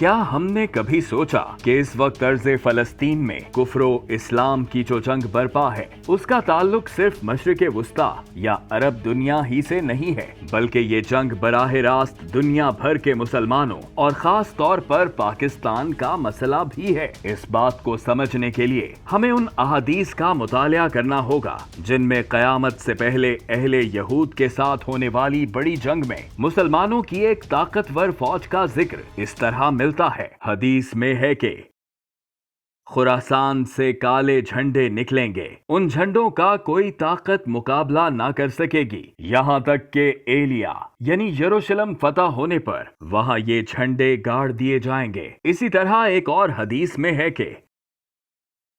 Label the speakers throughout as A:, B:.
A: کیا ہم نے کبھی سوچا کہ اس وقت ارض فلسطین میں کفر و اسلام کی جو جنگ برپا ہے اس کا تعلق صرف مشرق وسطیٰ یا عرب دنیا ہی سے نہیں ہے، بلکہ یہ جنگ براہ راست دنیا بھر کے مسلمانوں اور خاص طور پر پاکستان کا مسئلہ بھی ہے۔ اس بات کو سمجھنے کے لیے ہمیں ان احادیث کا مطالعہ کرنا ہوگا جن میں قیامت سے پہلے اہل یہود کے ساتھ ہونے والی بڑی جنگ میں مسلمانوں کی ایک طاقتور فوج کا ذکر اس طرح ملتا ہے۔ حدیث میں ہے کہ خراسان سے کالے جھنڈے نکلیں گے، ان جھنڈوں کا کوئی طاقت مقابلہ نہ کر سکے گی، یہاں تک کہ ایلیا یعنی یروشلم فتح ہونے پر وہاں یہ جھنڈے گاڑ دیے جائیں گے۔ اسی طرح ایک اور حدیث میں ہے کہ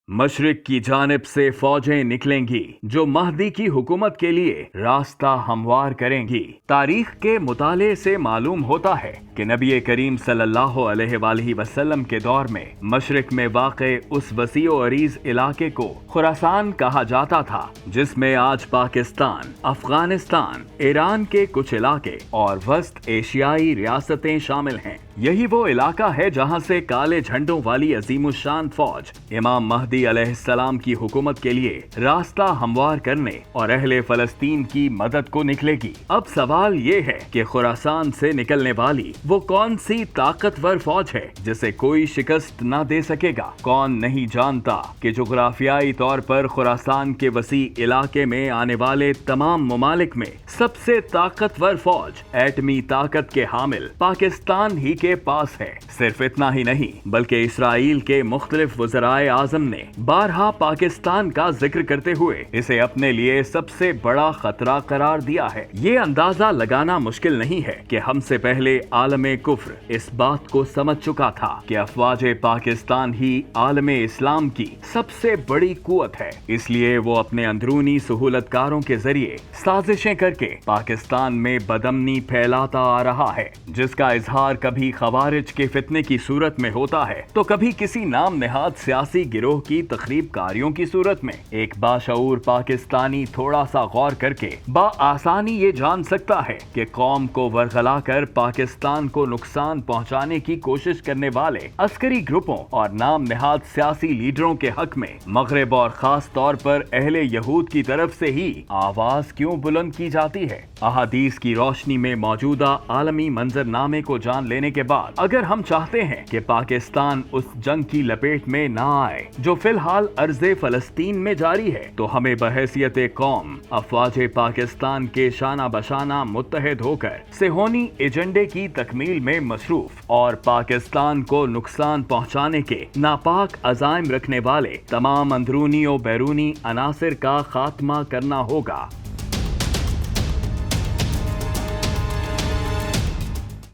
A: مشرق کی جانب سے فوجیں نکلیں گی جو مہدی کی حکومت کے لیے راستہ ہموار کریں گی۔ تاریخ کے مطالعے سے معلوم ہوتا ہے کہ نبی کریم صلی اللہ علیہ وآلہ وسلم کے دور میں مشرق میں واقع اس وسیع و عریض علاقے کو خراسان کہا جاتا تھا، جس میں آج پاکستان، افغانستان، ایران کے کچھ علاقے اور وسط ایشیائی ریاستیں شامل ہیں۔ یہی وہ علاقہ ہے جہاں سے کالے جھنڈوں والی عظیم الشان فوج امام مہدی علیہ السلام کی حکومت کے لیے راستہ ہموار کرنے اور اہل فلسطین کی مدد کو نکلے گی۔ اب سوال یہ ہے کہ خراسان سے نکلنے والی وہ کون سی طاقتور فوج ہے جسے کوئی شکست نہ دے سکے گا؟ کون نہیں جانتا کہ جغرافیائی طور پر خراسان کے وسیع علاقے میں آنے والے تمام ممالک میں سب سے طاقتور فوج ایٹمی طاقت کے حامل پاکستان ہی کے پاس ہے۔ صرف اتنا ہی نہیں بلکہ اسرائیل کے مختلف وزرائے اعظم نے بارہا پاکستان کا ذکر کرتے ہوئے اسے اپنے لیے سب سے بڑا خطرہ قرار دیا ہے۔ یہ اندازہ لگانا مشکل نہیں ہے کہ ہم سے پہلے عالم کفر اس بات کو سمجھ چکا تھا کہ افواج پاکستان ہی عالم اسلام کی سب سے بڑی قوت ہے، اس لیے وہ اپنے اندرونی سہولت کاروں کے ذریعے سازشیں کر کے پاکستان میں بدامنی پھیلاتا آ رہا ہے، جس کا اظہار کبھی خوارج کے فتنے کی صورت میں ہوتا ہے تو کبھی کسی نام نہاد سیاسی گروہ کی تخریب کاریوں کی صورت میں۔ ایک باشعور پاکستانی تھوڑا سا غور کر کے بآسانی یہ جان سکتا ہے کہ قوم کو ورغلا کر پاکستان کو نقصان پہنچانے کی کوشش کرنے والے عسکری گروپوں اور نام نہاد سیاسی لیڈروں کے حق میں مغرب اور خاص طور پر اہل یہود کی طرف سے ہی آواز کیوں بلند کی جاتی ہے؟ احادیث کی روشنی میں موجودہ عالمی منظرنامے کو جان لینے کے بعد اگر ہم چاہتے ہیں کہ پاکستان اس جنگ کی لپیٹ میں نہ آئے جو فی الحال ارض فلسطین میں جاری ہے، تو ہمیں بحیثیت قوم افواج پاکستان کے شانہ بشانہ متحد ہو کر صہیونی ایجنڈے کی تکمیل میں مصروف اور پاکستان کو نقصان پہنچانے کے ناپاک عزائم رکھنے والے تمام اندرونی و بیرونی عناصر کا خاتمہ کرنا ہوگا۔